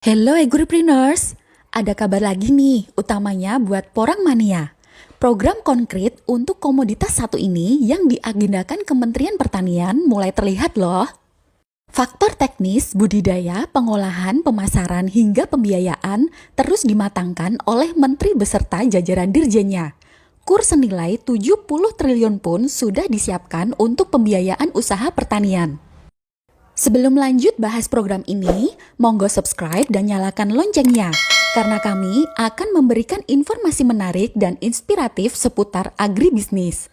Hello Agripreneurs, ada kabar lagi nih, utamanya buat Porang Mania. Program konkret untuk komoditas satu ini yang diagendakan Kementerian Pertanian mulai terlihat loh. Faktor teknis, budidaya, pengolahan, pemasaran, hingga pembiayaan terus dimatangkan oleh Menteri beserta jajaran dirjennya. Kurs senilai 70 triliun pun sudah disiapkan untuk pembiayaan usaha pertanian. Sebelum lanjut bahas program ini, monggo subscribe dan nyalakan loncengnya, karena kami akan memberikan informasi menarik dan inspiratif seputar agribisnis.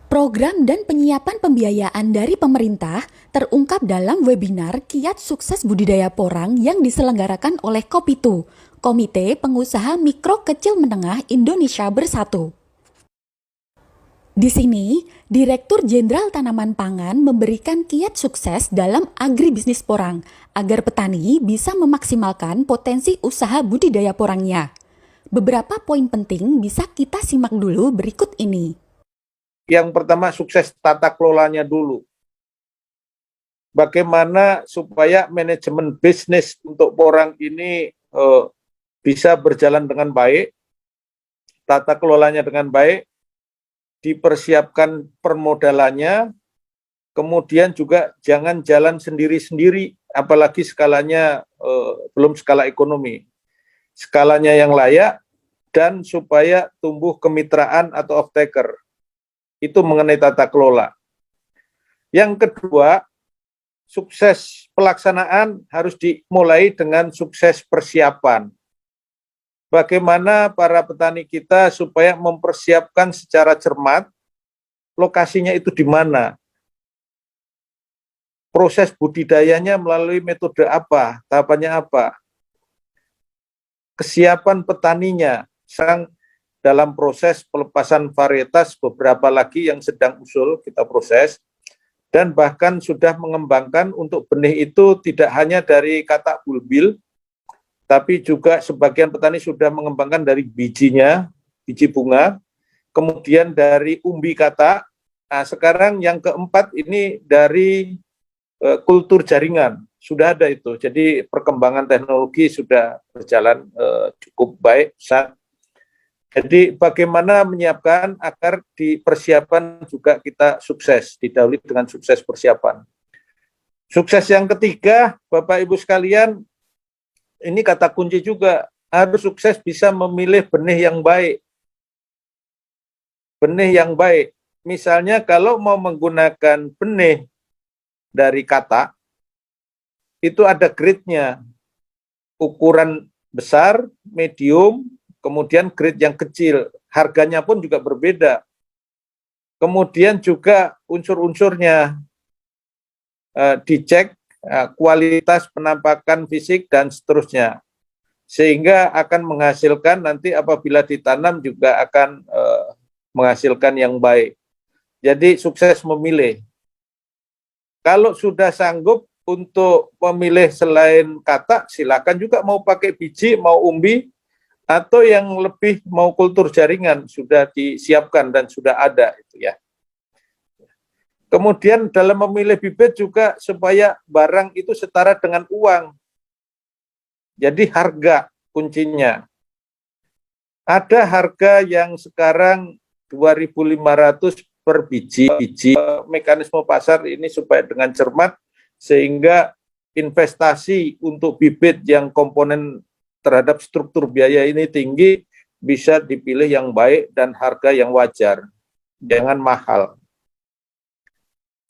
Program dan penyiapan pembiayaan dari pemerintah terungkap dalam webinar Kiat Sukses Budidaya Porang yang diselenggarakan oleh Kopitu, Komite Pengusaha Mikro Kecil Menengah Indonesia Bersatu. Di sini, Direktur Jenderal Tanaman Pangan memberikan kiat sukses dalam agribisnis porang agar petani bisa memaksimalkan potensi usaha budidaya porangnya. Beberapa poin penting bisa kita simak dulu berikut ini. Yang pertama, sukses tata kelolanya dulu. Bagaimana supaya manajemen bisnis untuk porang ini bisa berjalan dengan baik, tata kelolanya dengan baik, dipersiapkan permodalannya, kemudian juga jangan jalan sendiri-sendiri, apalagi skalanya belum skala ekonomi. Skalanya yang layak, dan supaya tumbuh kemitraan atau off-taker. Itu mengenai tata kelola. Yang kedua, sukses pelaksanaan harus dimulai dengan sukses persiapan. Bagaimana para petani kita supaya mempersiapkan secara cermat, lokasinya itu di mana, proses budidayanya melalui metode apa, tahapannya apa, kesiapan petaninya, sekarang dalam proses pelepasan varietas beberapa lagi yang sedang usul kita proses, dan bahkan sudah mengembangkan untuk benih itu tidak hanya dari katak bulbil, tapi juga sebagian petani sudah mengembangkan dari bijinya, biji bunga, kemudian dari umbi katak. Nah, sekarang yang keempat ini dari kultur jaringan, sudah ada itu. Jadi perkembangan teknologi sudah berjalan cukup baik saat. Jadi bagaimana menyiapkan agar di persiapan juga kita sukses, didahului dengan sukses persiapan. Sukses yang ketiga, Bapak Ibu sekalian, ini kata kunci juga, harus sukses bisa memilih benih yang baik. Benih yang baik. Misalnya kalau mau menggunakan benih dari kata, itu ada grade-nya. Ukuran besar, medium, kemudian grade yang kecil, harganya pun juga berbeda. Kemudian juga unsur-unsurnya dicek, kualitas penampakan fisik dan seterusnya. Sehingga akan menghasilkan nanti apabila ditanam juga akan menghasilkan yang baik. Jadi sukses memilih. Kalau sudah sanggup untuk memilih selain kata, silakan juga mau pakai biji, mau umbi, atau yang lebih mau kultur jaringan sudah disiapkan dan sudah ada itu ya. Kemudian dalam memilih bibit juga supaya barang itu setara dengan uang. Jadi harga kuncinya. Ada harga yang sekarang 2.500 per biji. Mekanisme pasar ini supaya dengan cermat sehingga investasi untuk bibit yang komponen terhadap struktur biaya ini tinggi, bisa dipilih yang baik dan harga yang wajar, jangan mahal.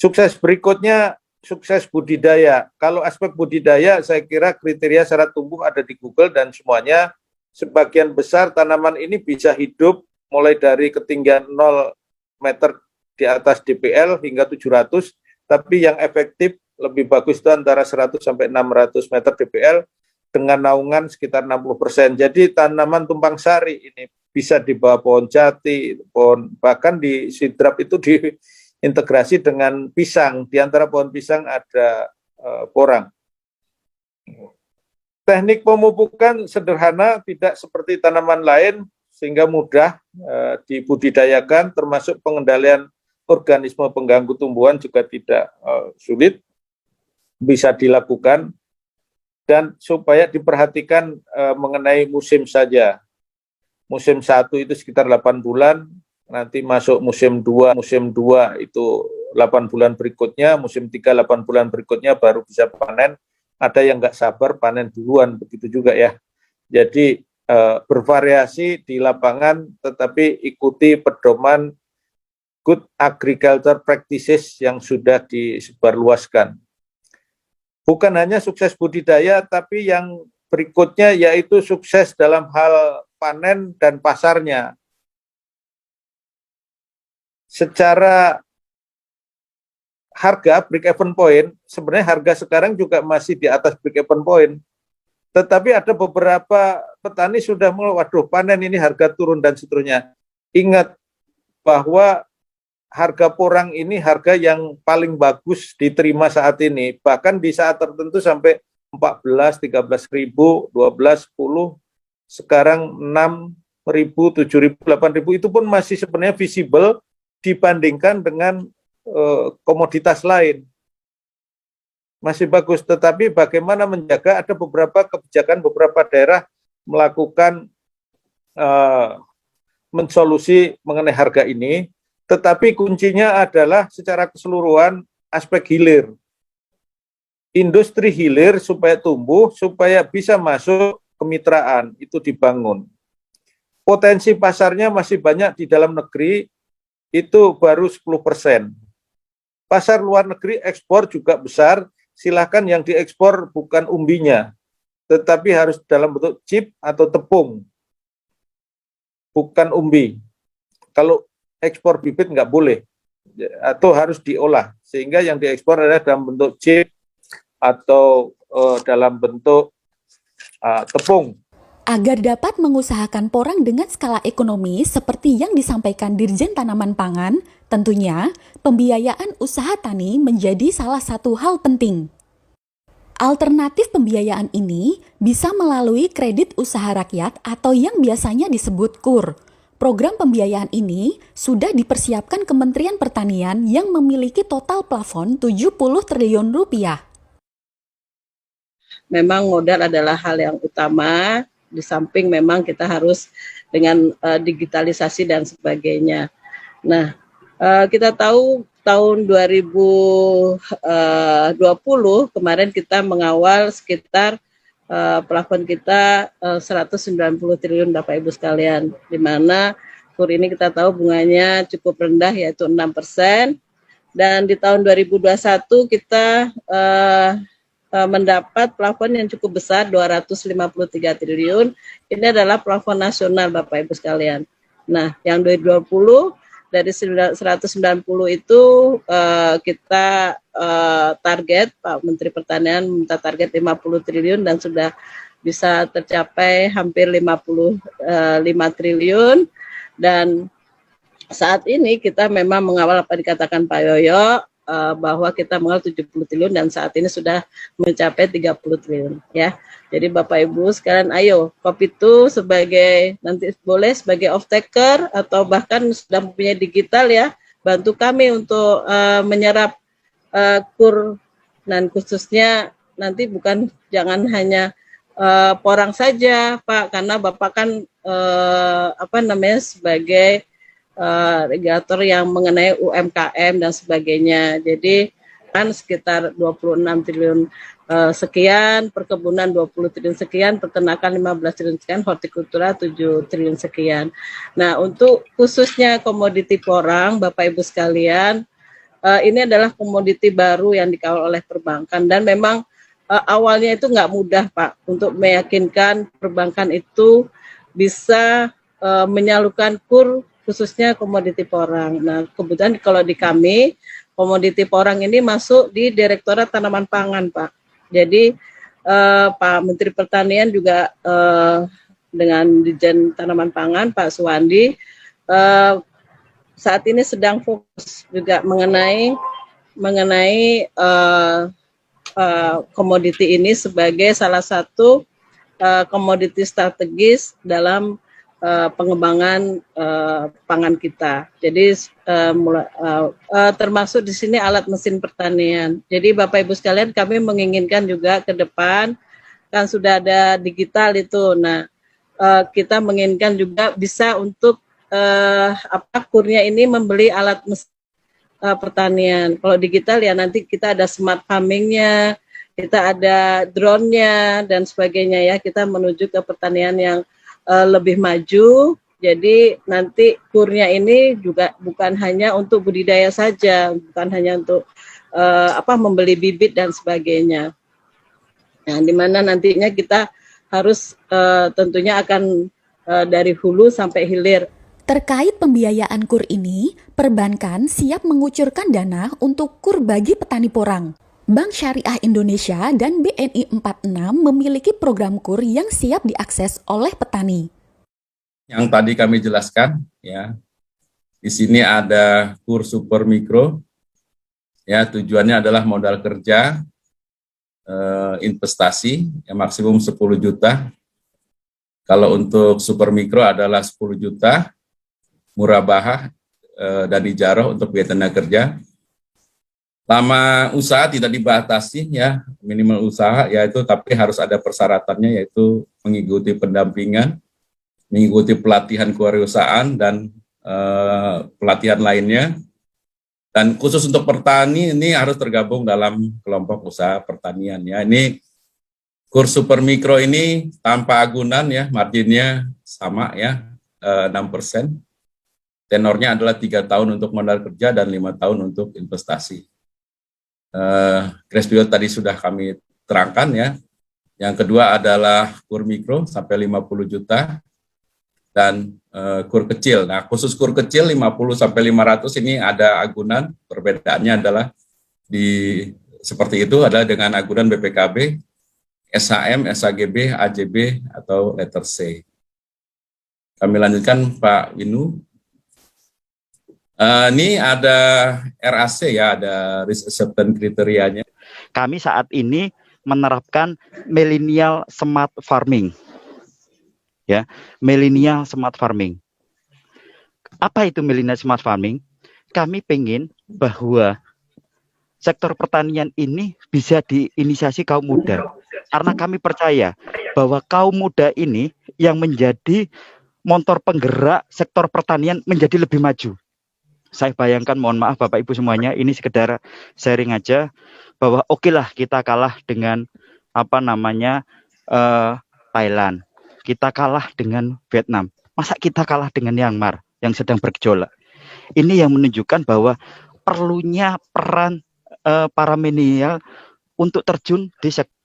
Sukses berikutnya, sukses budidaya. Kalau aspek budidaya, saya kira kriteria syarat tumbuh ada di Google dan semuanya, sebagian besar tanaman ini bisa hidup mulai dari ketinggian 0 meter di atas DPL hingga 700, tapi yang efektif lebih bagus itu antara 100 sampai 600 meter DPL, dengan naungan sekitar 60%. Jadi tanaman tumpang sari ini bisa di bawah pohon jati, bahkan di sidrap itu diintegrasi dengan pisang. Di antara pohon pisang ada porang. Teknik pemupukan sederhana, tidak seperti tanaman lain, sehingga mudah dibudidayakan, termasuk pengendalian organisme pengganggu tumbuhan juga tidak sulit, bisa dilakukan. dan supaya diperhatikan mengenai musim saja. Musim 1 itu sekitar 8 bulan, nanti masuk musim 2 itu 8 bulan berikutnya, musim 3 8 bulan berikutnya baru bisa panen. Ada yang nggak sabar panen duluan, begitu juga ya. Jadi bervariasi di lapangan, tetapi ikuti pedoman good agriculture practices yang sudah disebarluaskan. Bukan hanya sukses budidaya, tapi yang berikutnya yaitu sukses dalam hal panen dan pasarnya. Secara harga break-even point, sebenarnya harga sekarang juga masih di atas break-even point. Tetapi ada beberapa petani sudah mulai, waduh panen ini harga turun dan seterusnya. Ingat bahwa harga porang ini harga yang paling bagus diterima saat ini. Bahkan di saat tertentu sampai 14, 13 ribu, 12, 10, sekarang 6 ribu, 7 ribu, 8 ribu, itu pun masih sebenarnya visible dibandingkan dengan komoditas lain. Masih bagus, tetapi bagaimana menjaga, ada beberapa kebijakan, beberapa daerah melakukan mensolusi mengenai harga ini, tetapi kuncinya adalah secara keseluruhan aspek hilir. Industri hilir supaya tumbuh, supaya bisa masuk kemitraan, itu dibangun. Potensi pasarnya masih banyak di dalam negeri, itu baru 10%. Pasar luar negeri ekspor juga besar, silakan yang diekspor bukan umbinya, tetapi harus dalam bentuk chip atau tepung, bukan umbi. Kalau ekspor bibit nggak boleh, atau harus diolah, sehingga yang diekspor adalah dalam bentuk chip atau dalam bentuk tepung. Agar dapat mengusahakan porang dengan skala ekonomi seperti yang disampaikan Dirjen Tanaman Pangan, tentunya pembiayaan usaha tani menjadi salah satu hal penting. Alternatif pembiayaan ini bisa melalui kredit usaha rakyat atau yang biasanya disebut KUR. Program pembiayaan ini sudah dipersiapkan Kementerian Pertanian yang memiliki total plafon 70 triliun rupiah. Memang modal adalah hal yang utama, di samping memang kita harus dengan digitalisasi dan sebagainya. Nah, kita tahu tahun 2020 kemarin kita mengawal sekitar plafon kita 190 triliun Bapak Ibu sekalian, di mana KUR ini kita tahu bunganya cukup rendah yaitu 6%, dan di tahun 2021 kita mendapat plafon yang cukup besar 253 triliun. Ini adalah plafon nasional Bapak Ibu sekalian. Nah, yang 2020 dari 190 itu kita target, Pak Menteri Pertanian minta target 50 triliun dan sudah bisa tercapai hampir 55 triliun. Dan saat ini kita memang mengawal apa dikatakan Pak Yoyo, bahwa kita mengawal 70 triliun dan saat ini sudah mencapai 30 triliun ya. Jadi Bapak Ibu sekalian, ayo Kopitu sebagai nanti boleh sebagai off taker atau bahkan sudah mempunyai digital ya, bantu kami untuk menyerap KUR, dan khususnya nanti bukan jangan hanya porang saja Pak, karena Bapak kan sebagai regulator yang mengenai UMKM dan sebagainya. Jadi kan sekitar 26 triliun sekian, perkebunan 20 triliun sekian, peternakan 15 triliun sekian, hortikultura 7 triliun sekian. Nah, untuk khususnya komoditi porang, Bapak Ibu sekalian, ini adalah komoditi baru yang dikawal oleh perbankan, dan memang awalnya itu nggak mudah Pak untuk meyakinkan perbankan itu bisa menyalurkan KUR khususnya komoditi porang. Nah, kebetulan kalau di kami, komoditi porang ini masuk di Direktorat Tanaman Pangan, Pak. Jadi, Pak Menteri Pertanian juga dengan Dirjen Tanaman Pangan, Pak Suwandi, saat ini sedang fokus juga mengenai komoditi ini sebagai salah satu komoditi strategis dalam pengembangan pangan kita. Jadi termasuk di sini alat mesin pertanian. Jadi Bapak Ibu sekalian, kami menginginkan juga ke depan kan sudah ada digital itu. Nah, kita menginginkan juga bisa untuk kurnya ini membeli alat mesin pertanian. Kalau digital ya nanti kita ada smart farming-nya, kita ada drone-nya dan sebagainya ya. Kita menuju ke pertanian yang lebih maju. Jadi nanti kurnya ini juga bukan hanya untuk budidaya saja, bukan hanya untuk membeli bibit dan sebagainya. Nah, di mana nantinya kita harus tentunya akan dari hulu sampai hilir. Terkait pembiayaan KUR ini, perbankan siap mengucurkan dana untuk KUR bagi petani porang. Bank Syariah Indonesia dan BNI 46 memiliki program KUR yang siap diakses oleh petani. Yang tadi kami jelaskan, ya, di sini ada KUR Super Mikro, ya, tujuannya adalah modal kerja, investasi, yang maksimum 10 juta. Kalau untuk Super Mikro adalah 10 juta, murabahah dan ijarah untuk biaya tenaga kerja. Lama usaha tidak dibatasi, ya, minimal usaha yaitu, tapi harus ada persyaratannya, yaitu mengikuti pendampingan, mengikuti pelatihan kewirausahaan dan pelatihan lainnya. Dan khusus untuk petani ini harus tergabung dalam kelompok usaha pertanian, ya. Ini KUR Super Mikro ini tanpa agunan, ya, marginnya sama, ya, 6%. Tenornya adalah 3 tahun untuk modal kerja dan 5 tahun untuk investasi. Grace period tadi sudah kami terangkan, ya. Yang kedua adalah KUR Mikro sampai 50 juta dan KUR kecil. Nah, khusus KUR kecil 50 sampai 500 ini ada agunan. Perbedaannya adalah seperti itu adalah dengan agunan BPKB, SHM, SHGB, AJB atau letter C. Kami lanjutkan Pak Winu. Ini ada RAC, ya, ada risk acceptance kriterianya. Kami saat ini menerapkan millennial smart farming. Ya, millennial smart farming. Apa itu millennial smart farming? Kami pengen bahwa sektor pertanian ini bisa diinisiasi kaum muda. Karena kami percaya bahwa kaum muda ini yang menjadi motor penggerak sektor pertanian menjadi lebih maju. Saya bayangkan, mohon maaf Bapak Ibu semuanya, ini sekedar sharing aja bahwa oke lah kita kalah dengan Thailand, kita kalah dengan Vietnam, masa kita kalah dengan Myanmar yang sedang bergejolak. Ini yang menunjukkan bahwa perlunya peran para milenial untuk terjun di sektor.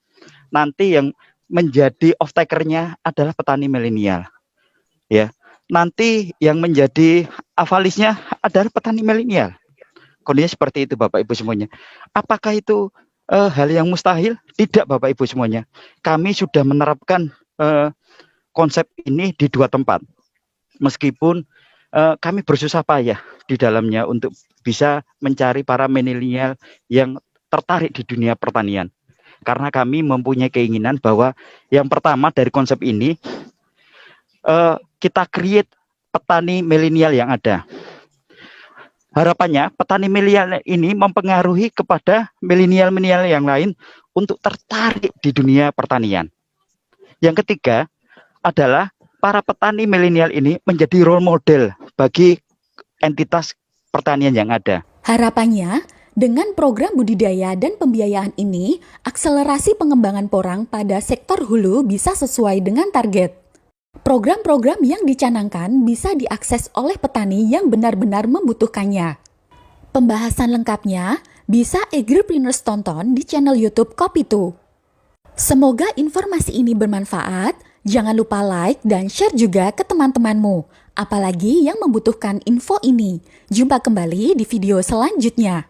Nanti yang menjadi off-takernya adalah petani milenial, ya. Nanti yang menjadi avalisnya adalah petani milenial. Kondisinya seperti itu Bapak Ibu semuanya. Apakah itu hal yang mustahil? Tidak Bapak Ibu semuanya. Kami sudah menerapkan konsep ini di 2 tempat. Meskipun kami bersusah payah di dalamnya untuk bisa mencari para milenial yang tertarik di dunia pertanian. Karena kami mempunyai keinginan bahwa yang pertama dari konsep ini, kita create petani milenial yang ada. Harapannya petani milenial ini mempengaruhi kepada milenial-milenial yang lain untuk tertarik di dunia pertanian. Yang ketiga adalah para petani milenial ini menjadi role model bagi entitas pertanian yang ada. Harapannya, dengan program budidaya dan pembiayaan ini, akselerasi pengembangan porang pada sektor hulu bisa sesuai dengan target. Program-program yang dicanangkan bisa diakses oleh petani yang benar-benar membutuhkannya. Pembahasan lengkapnya bisa Agripreneurs tonton di channel YouTube Kopi2. Semoga informasi ini bermanfaat. Jangan lupa like dan share juga ke teman-temanmu, apalagi yang membutuhkan info ini. Jumpa kembali di video selanjutnya.